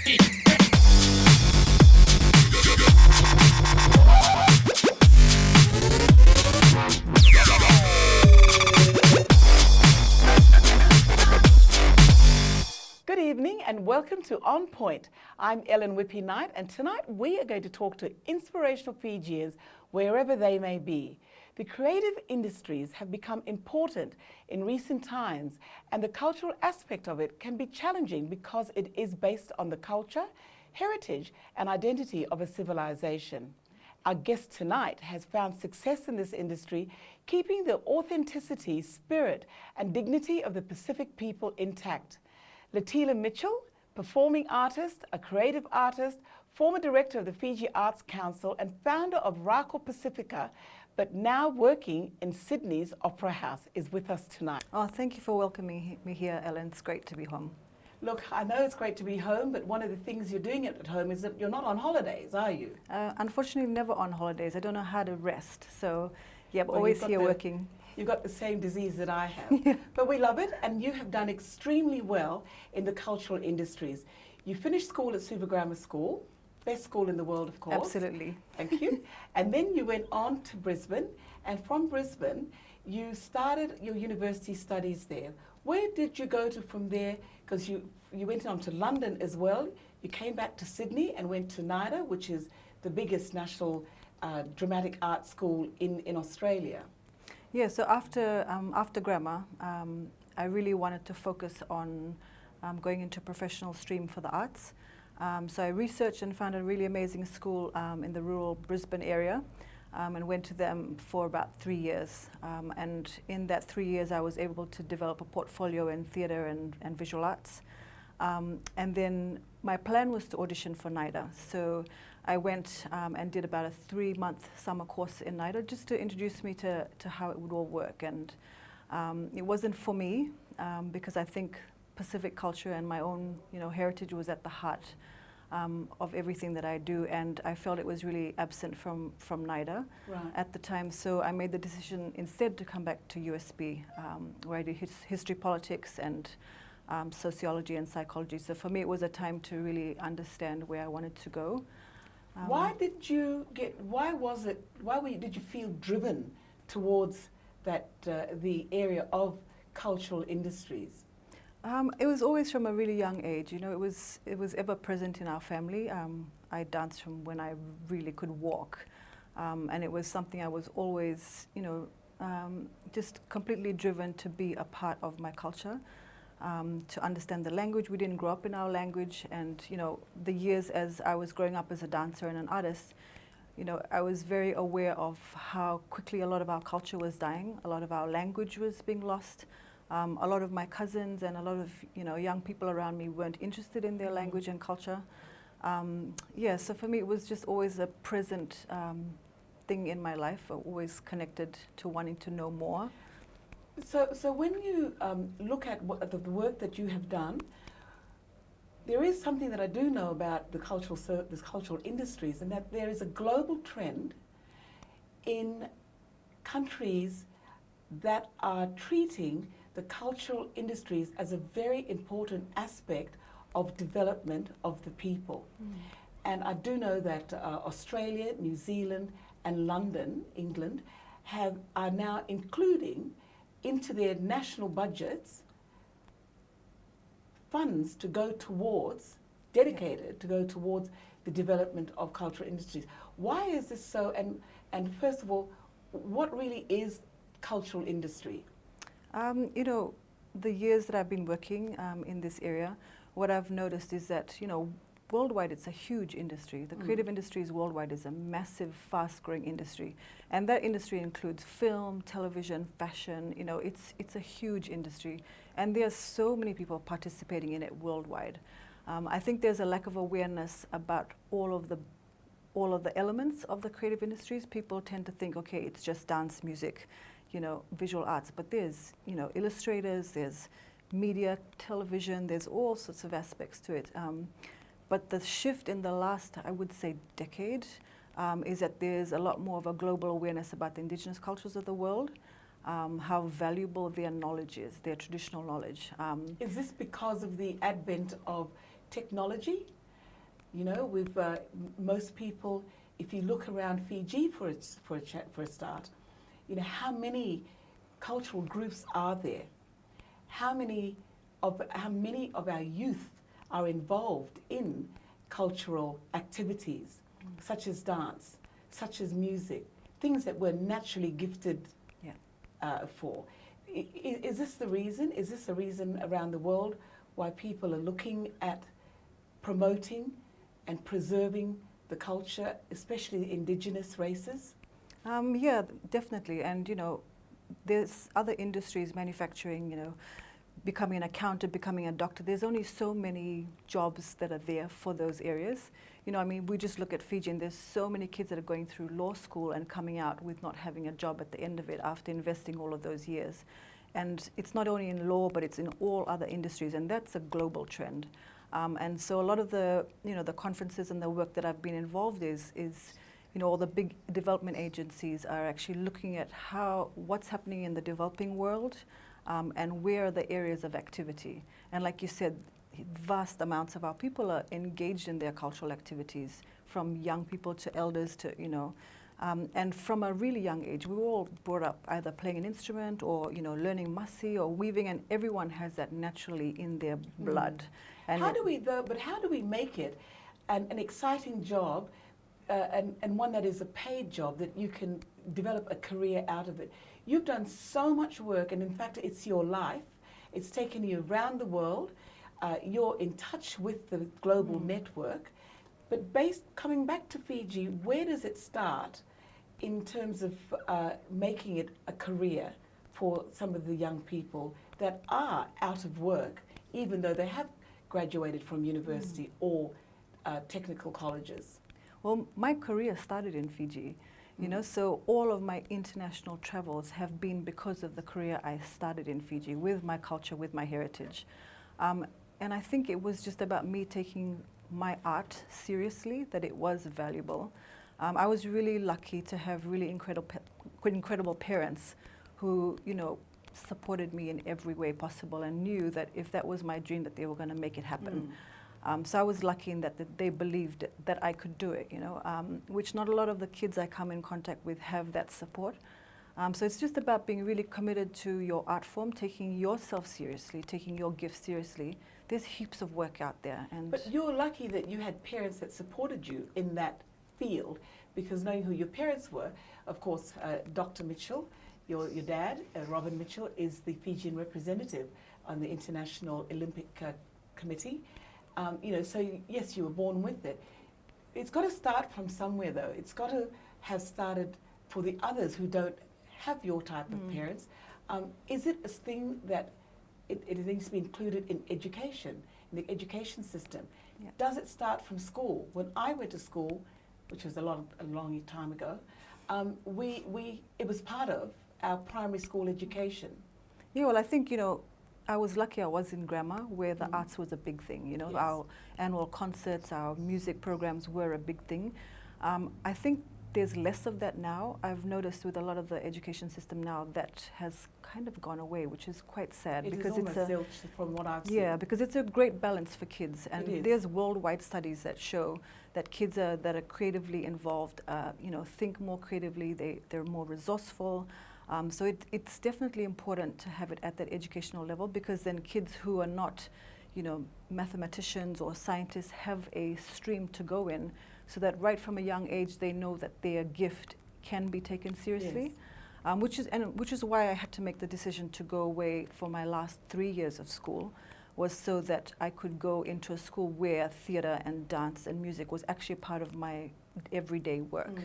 Good evening and welcome to On Point. I'm Ellen Whippy-Knight, and tonight we are going to talk to inspirational Fijians wherever they may be. The creative industries have become important in recent times, and the cultural aspect of it can be challenging because it is based on the culture, heritage and identity of a civilization. Our guest tonight has found success in this industry, keeping the authenticity, spirit and dignity of the Pacific people intact. Letila Mitchell, performing artist, a creative artist, former director of the Fiji Arts Council and founder of Rako Pasifika, but now working in Sydney's Opera House, is with us tonight. Oh, thank you for welcoming me here, Ellen. It's great to be home. Look, I know it's great to be home, but one of the things you're doing at home is that you're not on holidays, are you? Unfortunately, never on holidays. I don't know how to rest. So, yeah, I'm always here working. You've got the same disease that I have. Yeah. But we love it, and you have done extremely well in the cultural industries. You finished school at Suva Grammar School, best school in the world, of course. Absolutely. Thank you. And then you went on to Brisbane, and from Brisbane, you started your university studies there. Where did you go to from there? Because you went on to London as well. You came back to Sydney and went to NIDA, which is the biggest national dramatic art school in Australia. Yeah, so after grammar, I really wanted to focus on going into professional stream for the arts. So I researched and found a really amazing school in the rural Brisbane area and went to them for about 3 years. And in that 3 years, I was able to develop a portfolio in theatre and visual arts. And then my plan was to audition for NIDA. So I went and did about a 3-month summer course in NIDA just to introduce me to how it would all work. And it wasn't for me because I think Pacific culture and my own heritage was at the heart of everything that I do, and I felt it was really absent from NIDA at the time. So I made the decision instead to come back to USB, where I did history, politics and sociology and psychology. So for me it was a time to really understand where I wanted to go. Why did you feel driven towards that the area of cultural industries? It was always from a really young age. It was ever present in our family. I danced from when I really could walk, and it was something I was always, just completely driven to be a part of my culture. To understand the language. We didn't grow up in our language, and the years as I was growing up as a dancer and an artist, I was very aware of how quickly a lot of our culture was dying, a lot of our language was being lost. A lot of my cousins and a lot of young people around me weren't interested in their language and culture. Yeah, so for me it was just always a present thing in my life, always connected to wanting to know more. So when you look at the work that you have done, there is something that I do know about the cultural industries, and that there is a global trend in countries that are treating the cultural industries as a very important aspect of development of the people. And I do know that Australia, New Zealand and London, England, are now including into their national budgets funds to go towards, dedicated to go towards the development of cultural industries. Why is this so? And first of all, what really is cultural industry? The years that I've been working in this area, what I've noticed is that, worldwide it's a huge industry. The creative industries worldwide is a massive, fast-growing industry. And that industry includes film, television, fashion, it's a huge industry. And there are so many people participating in it worldwide. I think there's a lack of awareness about all of the elements of the creative industries. People tend to think, okay, it's just dance, music, visual arts, but there's, illustrators, there's media, television, there's all sorts of aspects to it. But the shift in the last, I would say, decade is that there's a lot more of a global awareness about the indigenous cultures of the world, how valuable their knowledge is, their traditional knowledge. Is this because of the advent of technology You know, we've most people, if you look around Fiji for a start, you know, how many cultural groups are there? How many of our youth are involved in cultural activities, such as dance, such as music, things that we're naturally gifted for? Is this the reason? Is this the reason around the world why people are looking at promoting and preserving the culture, especially indigenous races? Yeah, definitely. And, you know, there's other industries, manufacturing, you know, becoming an accountant, becoming a doctor. There's only so many jobs that are there for those areas. You know, I mean, we just look at Fiji and there's so many kids that are going through law school and coming out with not having a job at the end of it after investing all of those years. And it's not only in law, but it's in all other industries, and that's a global trend. And so a lot of the, you know, the conferences and the work that I've been involved is you know, all the big development agencies are actually looking at what's happening in the developing world, and where are the areas of activity. And like you said, vast amounts of our people are engaged in their cultural activities, from young people to elders to, you know, and from a really young age. We were all brought up either playing an instrument or, you know, learning masi or weaving, and everyone has that naturally in their blood. And how do we make it an exciting job, and one that is a paid job that you can develop a career out of it? You've done so much work, and in fact, it's your life. It's taken you around the world. You're in touch with the global network. But coming back to Fiji, where does it start in terms of making it a career for some of the young people that are out of work, even though they have graduated from university or technical colleges? Well, my career started in Fiji, you know, so all of my international travels have been because of the career I started in Fiji, with my culture, with my heritage. And I think it was just about me taking my art seriously, that it was valuable. I was really lucky to have really incredible parents who, you know, supported me in every way possible and knew that if that was my dream, that they were going to make it happen. So I was lucky in that they believed that I could do it, you know, which not a lot of the kids I come in contact with have that support. So it's just about being really committed to your art form, taking yourself seriously, taking your gift seriously. There's heaps of work out there. But you're lucky that you had parents that supported you in that field, because knowing who your parents were, of course, Dr. Mitchell, your dad, Robin Mitchell, is the Fijian representative on the International Olympic Committee. You know, so yes, you were born with it. It's got to start from somewhere, though. It's got to have started for the others who don't have your type of parents. Is it a thing that it needs to be included in education, in the education system? Yeah. Does it start from school? When I went to school, which was a long time ago, it was part of our primary school education. Yeah, well, I think, you know, I was lucky I was in grammar, where the arts was a big thing, you know. Yes. Our annual concerts, our music programs were a big thing. I think there's less of that now. I've noticed with a lot of the education system now that has kind of gone away, which is quite sad. Because it's zilch from what I've seen. Yeah, because it's a great balance for kids, and It is. there's worldwide studies that show that kids that are creatively involved, you know, think more creatively. They're more resourceful. So it's definitely important to have it at that educational level, because then kids who are not, you know, mathematicians or scientists have a stream to go in, so that right from a young age they know that their gift can be taken seriously. Yes. Which is why I had to make the decision to go away for my last 3 years of school, was so that I could go into a school where theatre and dance and music was actually part of my everyday work.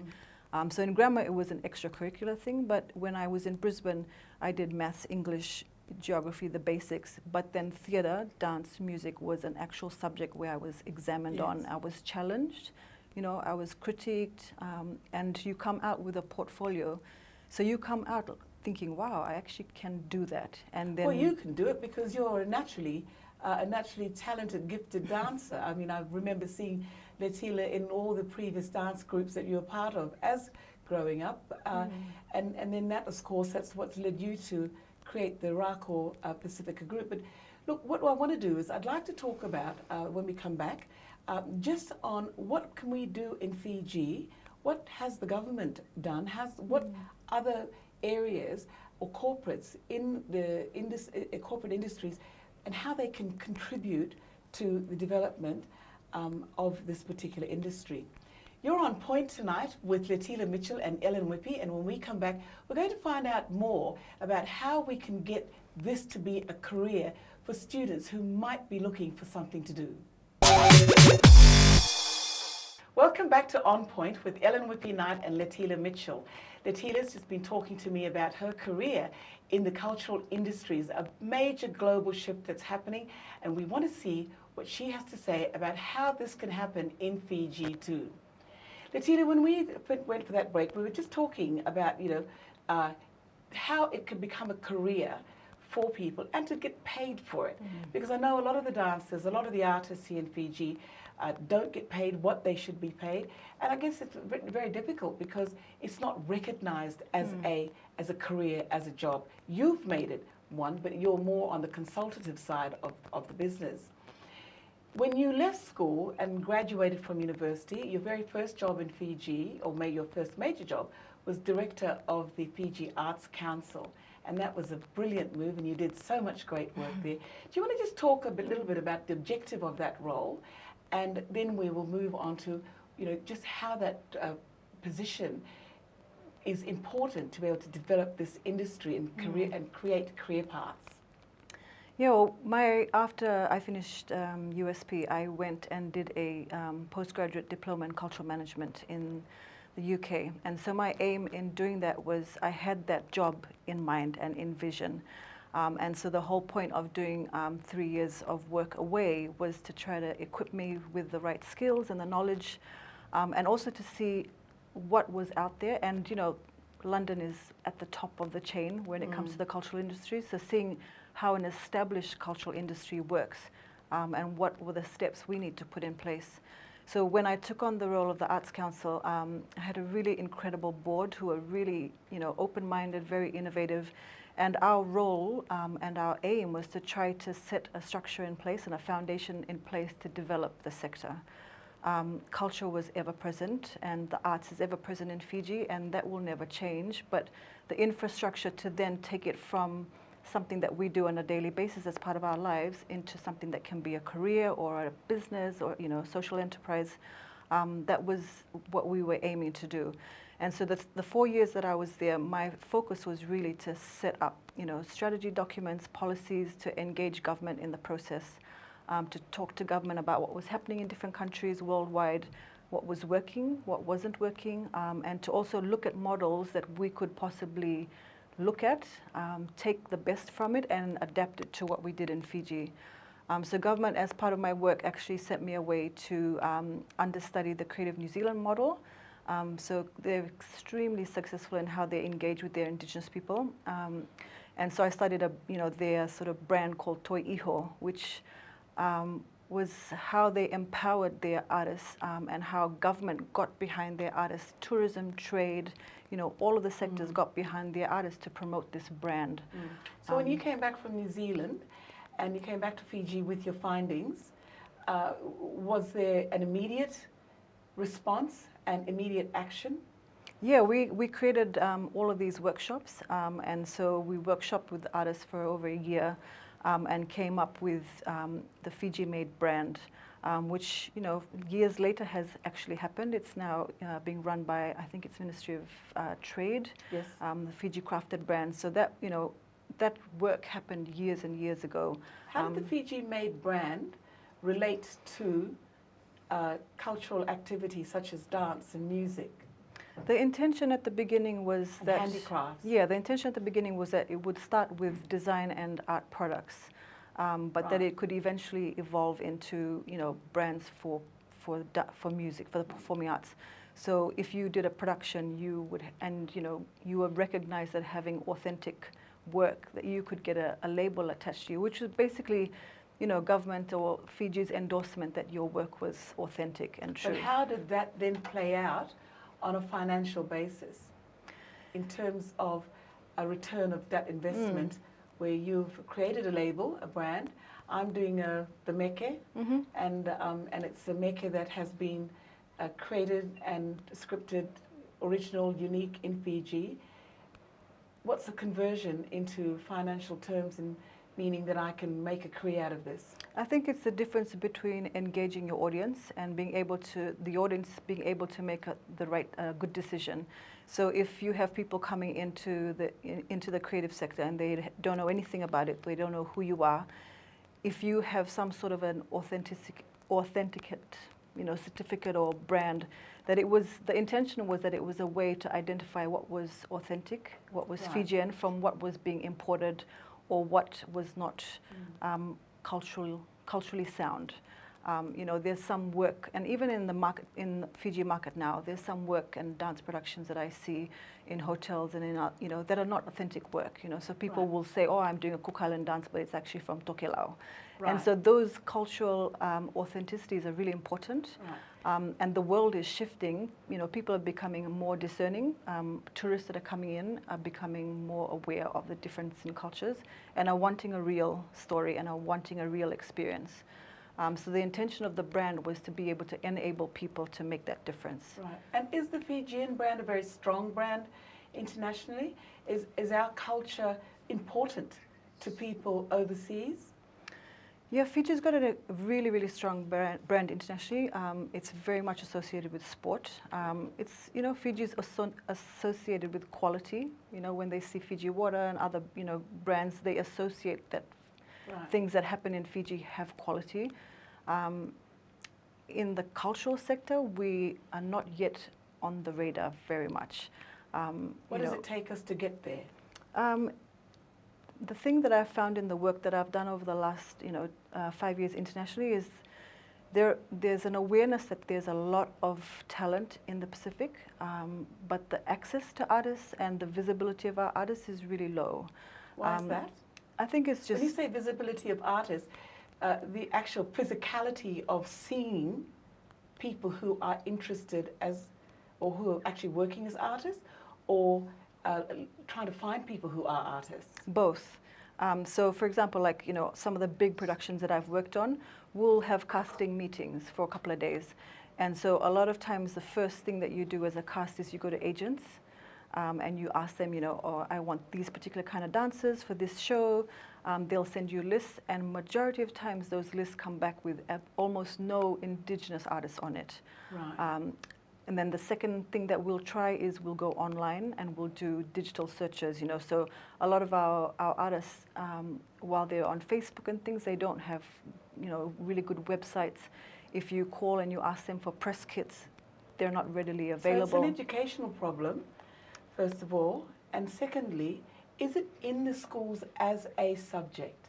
So in grammar it was an extracurricular thing, but when I was in Brisbane I did maths, English, geography, the basics, but then theatre, dance, music was an actual subject where I was examined on. I was challenged, you know, I was critiqued, and you come out with a portfolio. So you come out thinking, wow, I actually can do that. And then, well, you can do it because you're a naturally talented, gifted dancer. I mean, I remember seeing Letila in all the previous dance groups that you were part of as growing up. And then that, of course, that's what led you to create the Rako Pacifica group. But look, what I want to do is I'd like to talk about, when we come back, just on what can we do in Fiji, what has the government done, what other areas or corporates in corporate industries, and how they can contribute to the development of this particular industry. You're on point tonight with Letila Mitchell and Ellen Whippy, and when we come back, we're going to find out more about how we can get this to be a career for students who might be looking for something to do. Welcome back to On Point with Ellen Whippy-Knight and Letila Mitchell. Letila's just been talking to me about her career in the cultural industries, a major global shift that's happening, and we want to see what she has to say about how this can happen in Fiji too. Letila, when we went for that break, we were just talking about, how it could become a career for people and to get paid for it. Because I know a lot of the dancers, a lot of the artists here in Fiji don't get paid what they should be paid. And I guess it's very difficult because it's not recognized as a career, as a job. You've made it one, but you're more on the consultative side of the business. When you left school and graduated from university, your very first job in Fiji, or your first major job, was director of the Fiji Arts Council. And that was a brilliant move, and you did so much great work there. Do you want to just talk a little bit about the objective of that role? And then we will move on to, just how that position is important to be able to develop this industry and create career paths. Yeah, well, after I finished USP, I went and did a postgraduate diploma in cultural management in the UK. And so my aim in doing that was I had that job in mind and in vision. And so the whole point of doing 3 years of work away was to try to equip me with the right skills and the knowledge, and also to see what was out there. And, London is at the top of the chain when it comes to the cultural industry. So seeing how an established cultural industry works and what were the steps we need to put in place. So when I took on the role of the Arts Council, I had a really incredible board who were really, open-minded, very innovative. And our role and our aim was to try to set a structure in place and a foundation in place to develop the sector. Culture was ever present, and the arts is ever present in Fiji, and that will never change. But the infrastructure to then take it from something that we do on a daily basis as part of our lives into something that can be a career or a business or social enterprise, that was what we were aiming to do. And so the 4 years that I was there, my focus was really to set up strategy documents, policies, to engage government in the process, to talk to government about what was happening in different countries worldwide, what was working, what wasn't working, and to also look at models that we could possibly look at, take the best from it and adapt it to what we did in Fiji. So government, as part of my work, actually sent me away to understudy the Creative New Zealand model. So they're extremely successful in how they engage with their Indigenous people. And so I studied their sort of brand called Toi Iho, which was how they empowered their artists and how government got behind their artists, tourism, trade, all of the sectors got behind their artists to promote this brand. So when you came back from New Zealand and you came back to Fiji with your findings, was there an immediate response and immediate action? Yeah, we created all of these workshops, and so we workshopped with artists for over a year and came up with the Fiji-made brand, which years later has actually happened. It's now being run by, I think it's Ministry of Trade, yes. The Fiji crafted brand. So that that work happened years and years ago. How did the Fiji-made brand relate to cultural activities such as dance and music? The intention at the beginning was that handicrafts. Yeah, the intention at the beginning was that it would start with design and art products, but that it could eventually evolve into brands for music, for the performing arts. So if you did a production, you would you were recognized as having authentic work, that you could get a label attached to you, which was basically government or Fiji's endorsement that your work was authentic and true. But how did that then play out on a financial basis in terms of a return of that investment where you've created a label, a brand? I'm doing the meke, and it's a meke that has been created and scripted, original, unique in Fiji. What's the conversion into financial terms, and meaning that I can make a career out of this? I think it's the difference between engaging your audience and being able to, the audience being able to make the right, good decision. So if you have people coming into the creative sector and they don't know anything about it, they don't know who you are, if you have some sort of an authenticate, certificate or brand, that it was, the intention was that it was a way to identify what was authentic, what was Fijian from what was being imported or what was not culturally sound. There's some work, and even in the market, in Fiji market now, there's some work and dance productions that I see in hotels and in, that are not authentic work. So people will say, oh, I'm doing a Cook Island dance, but it's actually from Tokelau. And so those cultural authenticities are really important. And the world is shifting. People are becoming more discerning. Tourists that are coming in are becoming more aware of the difference in cultures and are wanting a real story and are wanting a real experience. So the intention of the brand was to be able to enable people to make that difference. Right. And is the Fijian brand a very strong brand internationally? Is our culture important to people overseas? Yeah, Fiji's got a really, really strong brand internationally. It's very much associated with sport. Fiji's associated with quality. When they see Fiji water and other, brands, they associate that things that happen in Fiji have quality. In the cultural sector, we are not yet on the radar very much. What does it take us to get there? The thing that I've found in the work that I've done over the last 5 years internationally is there's an awareness that there's a lot of talent in the Pacific, but the access to artists and the visibility of our artists is really low. Why is that? I think it's just... When you say visibility of artists, the actual physicality of seeing people who are interested or who are actually working as artists, or trying to find people who are artists? Both. So for example, some of the big productions that I've worked on will have casting meetings for a couple of days. And so a lot of times the first thing that you do as a cast is you go to agents and you ask them, oh, I want these particular kind of dancers for this show. They'll send you lists, and majority of times those lists come back with almost no Indigenous artists on it. Right. And then the second thing that we'll try is we'll go online and we'll do digital searches, So a lot of our artists, while they're on Facebook and things, they don't have, really good websites. If you call and you ask them for press kits, they're not readily available. So it's an educational problem, first of all. And secondly, is it in the schools as a subject?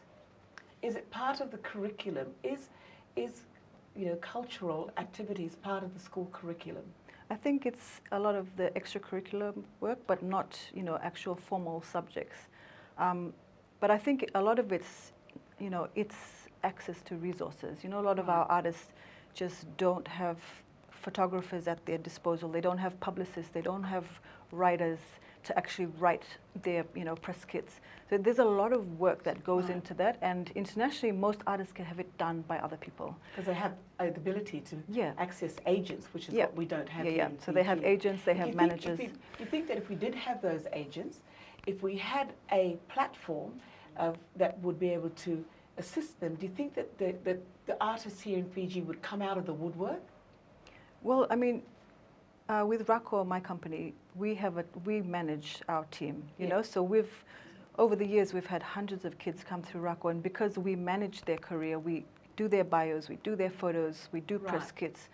Is it part of the curriculum? Is cultural activities part of the school curriculum? I think it's a lot of the extracurricular work, but not, actual formal subjects. But I think a lot of it's, it's access to resources. A lot of our artists just don't have photographers at their disposal. They don't have publicists. They don't have writers to actually write their, press kits. So there's a lot of work that goes into that, and internationally, most artists can have it done by other people. Because they have the ability to access agents, which is what we don't have here. Yeah. So they have agents, they have managers. You think that if we did have those agents, if we had a platform that would be able to assist them, do you think that the artists here in Fiji would come out of the woodwork? Well, I mean, with Rako, my company, we manage our team, so over the years, we've had hundreds of kids come through Rako, and because we manage their career, we do their bios, we do their photos, we do press kits.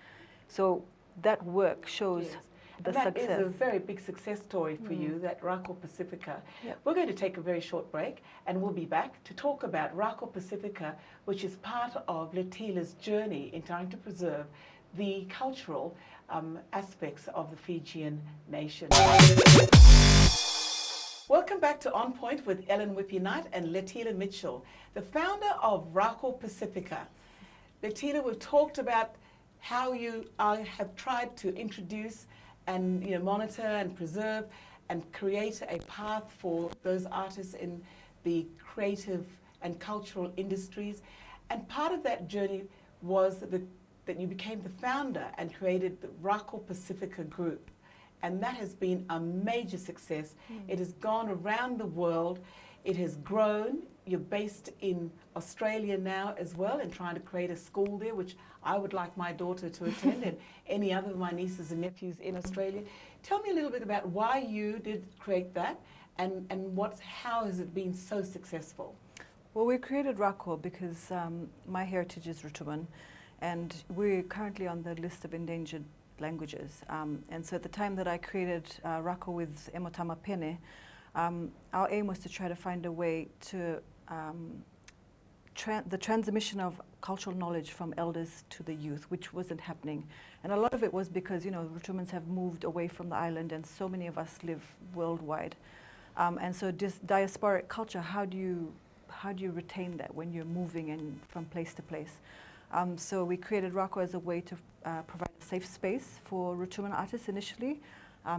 So that work shows the success. That is a very big success story for you, that Rako Pasifika. Yep. We're going to take a very short break, and we'll be back to talk about Rako Pasifika, which is part of Letila's journey in trying to preserve the cultural aspects of the Fijian nation. Welcome back to On Point with Ellen Whippy-Knight and Letila Mitchell, the founder of Rako Pasifika. Letila, we've talked about how you have tried to introduce and monitor and preserve and create a path for those artists in the creative and cultural industries. And part of that journey was that you became the founder and created the Rako Pasifika group. And that has been a major success. It has gone around the world. It has grown. You're based in Australia now as well and trying to create a school there, which I would like my daughter to attend and any other of my nieces and nephews in Australia. Tell me a little bit about why you did create that and how has it been so successful? Well, we created Rako because my heritage is Rutuman, and we're currently on the list of endangered languages. And so at the time that I created Rako with Emotama Pene, our aim was to try to find a way to the transmission of cultural knowledge from elders to the youth, which wasn't happening. And a lot of it was because, Rutumans have moved away from the island and so many of us live worldwide. And so this diasporic culture, how do you retain that when you're moving and from place to place? So we created Rako as a way to provide a safe space for Rutuman artists initially,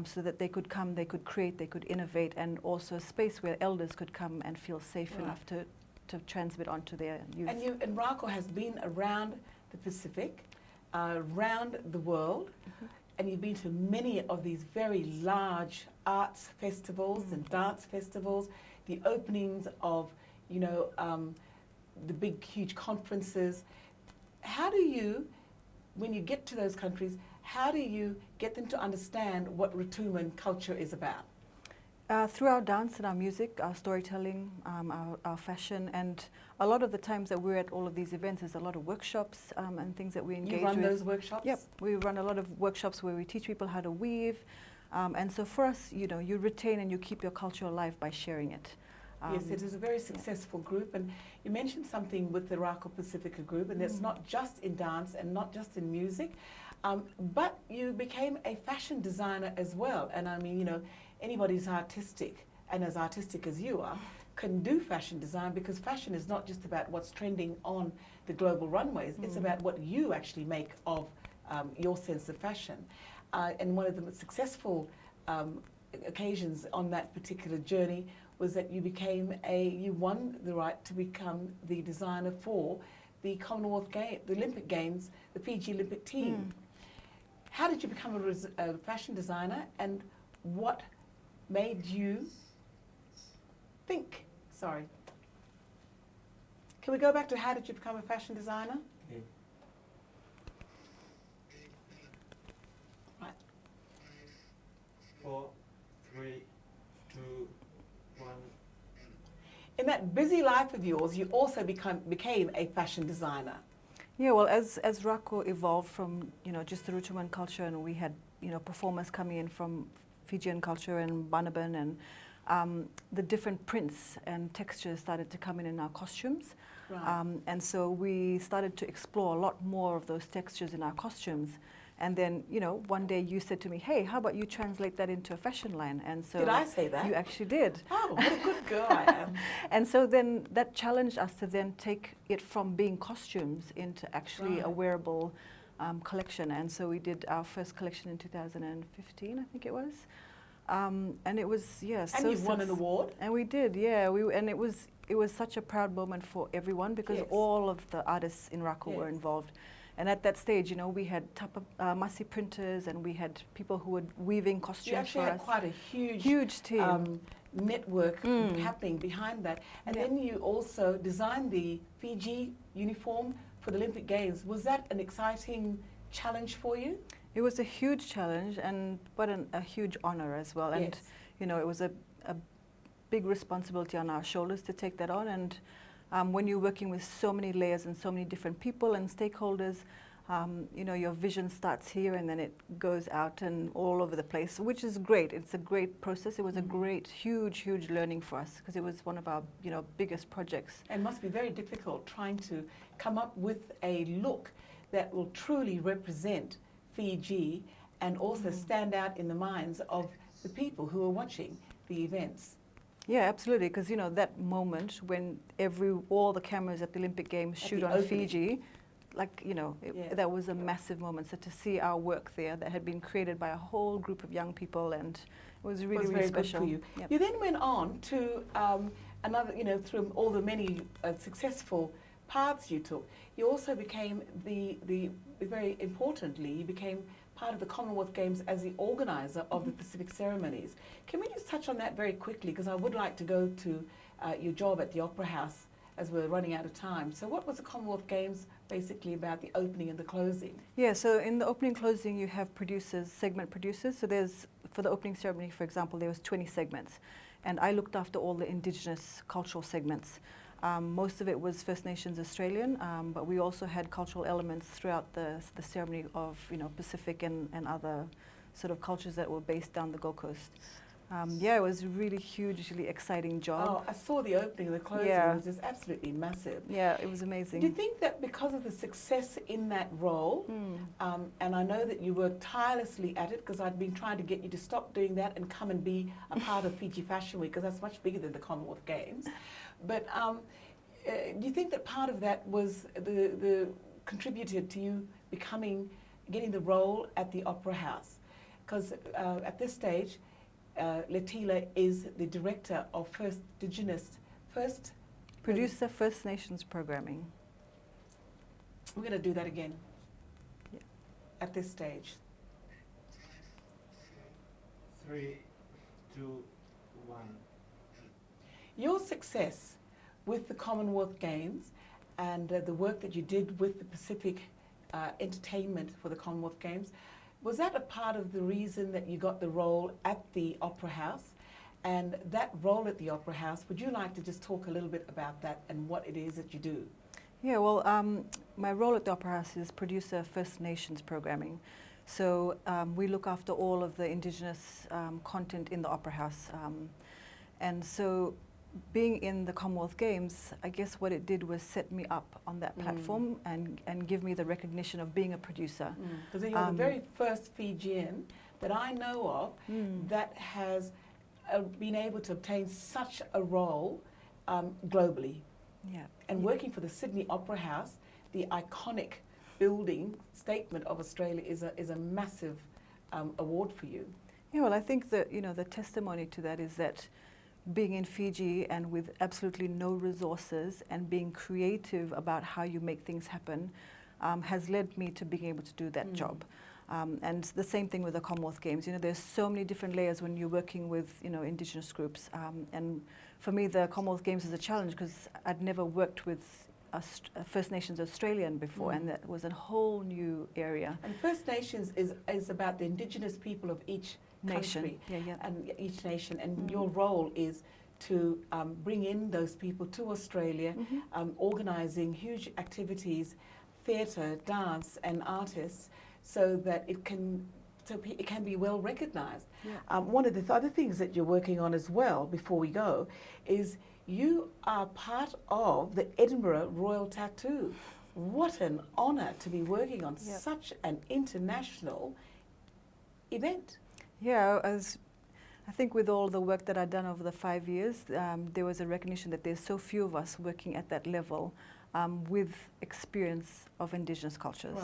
so that they could come, they could create, they could innovate, and also a space where elders could come and feel safe enough to transmit onto their youth. And Rako has been around the Pacific, around the world, and you've been to many of these very large arts festivals and dance festivals, the openings of, the big, huge conferences. How do you, when you get to those countries, how do you get them to understand what Rutuman culture is about? Through our dance and our music, our storytelling, our fashion, and a lot of the times that we're at all of these events, there's a lot of workshops and things that we engage with. You run those workshops? Yep, we run a lot of workshops where we teach people how to weave. And so for us, you retain and you keep your culture alive by sharing it. Yes, it is a very successful group, and you mentioned something with the Rako Pasifika group, and that's not just in dance and not just in music, but you became a fashion designer as well. And I mean, anybody who's artistic, and as artistic as you are, can do fashion design, because fashion is not just about what's trending on the global runways, it's about what you actually make of your sense of fashion. And one of the successful occasions on that particular journey was that you won the right to become the designer for the Commonwealth Games, the Olympic Games, the Fiji Olympic team. How did you become a fashion designer, and what made you think? Sorry. Can we go back to how did you become a fashion designer? Yeah. 4, 3, 2, 1. In that busy life of yours, you also became a fashion designer. Yeah, well, as Rako evolved from just the Rutuman culture, and we had performers coming in from Fijian culture and Banaban, and the different prints and textures started to come in our costumes. Right. And so we started to explore a lot more of those textures in our costumes. And then, one day you said to me, hey, how about you translate that into a fashion line? And so did I say that? You actually did. Oh, what a good girl I am. And so then that challenged us to then take it from being costumes into actually a wearable collection. And so we did our first collection in 2015, I think it was. And it was, yes. And you've won an award? And we did, yeah. And it was such a proud moment for everyone, because all of the artists in Rako were involved. And at that stage, we had masi printers, and we had people who were weaving costumes for us. You actually had quite a huge team. Network happening behind that. And then you also designed the Fiji uniform for the Olympic Games. Was that an exciting challenge for you? It was a huge challenge, but a huge honor as well. And it was a big responsibility on our shoulders to take that on. And when you're working with so many layers and so many different people and stakeholders, your vision starts here and then it goes out and all over the place, which is great. It's a great process. It was a great, huge learning for us, because it was one of our biggest projects. It must be very difficult trying to come up with a look that will truly represent Fiji and also stand out in the minds of the people who are watching the events. Yeah, absolutely, because that moment when all the cameras at the Olympic Games shoot on Fiji, that was a massive moment. So to see our work there that had been created by a whole group of young people, and it was really, really special. Good for you. Yep. You then went on to another, through all the many successful paths you took, you also became very importantly, you became part of the Commonwealth Games as the organizer of the Pacific ceremonies. Can we just touch on that very quickly? Because I would like to go to your job at the Opera House as we're running out of time. So what was the Commonwealth Games basically about, the opening and the closing? Yeah, so in the opening and closing you have producers, segment producers. So there's, for the opening ceremony, for example, there was 20 segments. And I looked after all the Indigenous cultural segments. Most of it was First Nations Australian, but we also had cultural elements throughout the ceremony of, you know, Pacific and other sort of cultures that were based down the Gold Coast. Yeah, it was a really hugely exciting job. Oh, I saw the opening and the closing. Yeah. It was just absolutely massive. Yeah, it was amazing. Do you think that because of the success in that role, and I know that you worked tirelessly at it, because I'd been trying to get you to stop doing that and come and be a part of Fiji Fashion Week, because that's much bigger than the Commonwealth Games. But do you think that part of that was the contributed to you getting the role at the Opera House? Because at this stage, Letila is the director of Producer First Nations programming. We're going to do that again. Yeah. At this stage. 3, 2, 1. Your success with the Commonwealth Games and the work that you did with the Pacific entertainment for the Commonwealth Games, was that a part of the reason that you got the role at the Opera House? And that role at the Opera House, would you like to just talk a little bit about that and what it is that you do? Yeah, well, my role at the Opera House is producer First Nations programming. So we look after all of the Indigenous content in the Opera House. And so being in the Commonwealth Games, I guess what it did was set me up on that platform and give me the recognition of being a producer. Because you're the very first Fijian that I know of that has been able to obtain such a role globally. Yeah. And working for the Sydney Opera House, the iconic building statement of Australia is a massive award for you. Yeah, well, I think that, you know, the testimony to that is that being in Fiji and with absolutely no resources and being creative about how you make things happen has led me to being able to do that job. And the same thing with the Commonwealth Games. You know, there's so many different layers when you're working with, you know, Indigenous groups. And for me, the Commonwealth Games is a challenge because I'd never worked with First Nations Australian before, and that was a whole new area. And First Nations is about the Indigenous people of each country and each nation, and your role is to bring in those people to Australia, organising huge activities, theatre, dance and artists, so that it can be well recognised. Yeah. One of the other things that you're working on as well, before we go, is you are part of the Edinburgh Royal Tattoo. What an honour to be working on such an international event. Yeah, I think with all the work that I've done over the 5 years, there was a recognition that there's so few of us working at that level with experience of Indigenous cultures.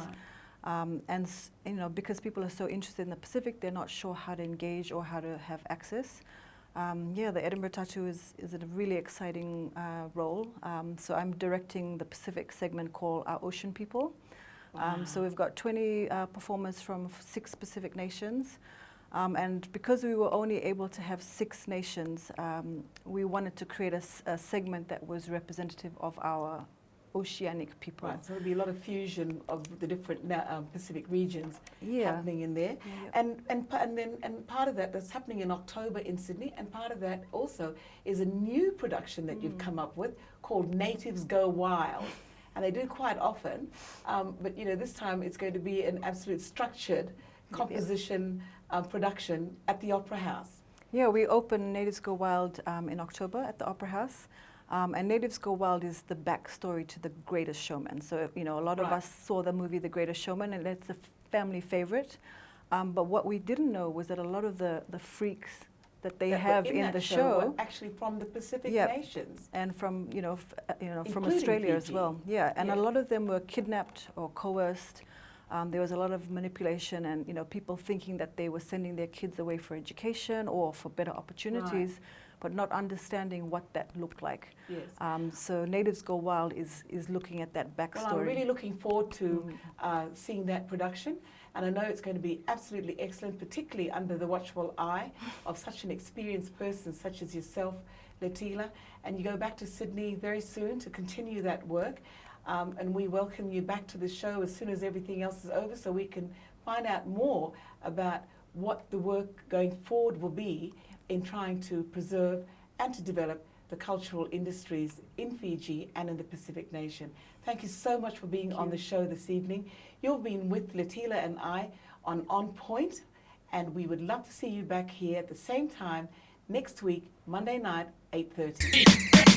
Right. And you know, because people are so interested in the Pacific, they're not sure how to engage or how to have access. Yeah, the Edinburgh Tattoo is a really exciting role. So I'm directing the Pacific segment called Our Ocean People. Wow. So we've got 20 performers from 6 Pacific nations. And because we were only able to have 6 nations, we wanted to create a segment that was representative of our oceanic people. Right, so there'll be a lot of fusion of the different Pacific regions happening in there. And part of that's happening in October in Sydney, and part of that also is a new production that you've come up with called Natives Go Wild. And they do quite often, but you know, this time it's going to be an absolute structured composition production at the Opera House. Yeah, we opened Natives Go Wild in October at the Opera House. And Natives Go Wild is the backstory to The Greatest Showman. So, you know, a lot of us saw the movie The Greatest Showman, and it's a family favorite. But what we didn't know was that a lot of the freaks that they have in the show were actually from the Pacific nations. And from, you know, from Including Australia Fiji. as well. Yeah, and a lot of them were kidnapped or coerced There was a lot of manipulation and, you know, people thinking that they were sending their kids away for education or for better opportunities, but not understanding what that looked like. Yes. So Natives Go Wild is looking at that backstory. Well, I'm really looking forward to seeing that production, and I know it's going to be absolutely excellent, particularly under the watchful eye of such an experienced person such as yourself, Letila. And you go back to Sydney very soon to continue that work, and we welcome you back to the show as soon as everything else is over, so we can find out more about what the work going forward will be in trying to preserve and to develop the cultural industries in Fiji and in the Pacific nation. Thank you so much for being on the show this evening. You've been with Letila and I on Point, and we would love to see you back here at the same time next week, Monday night, 8:30.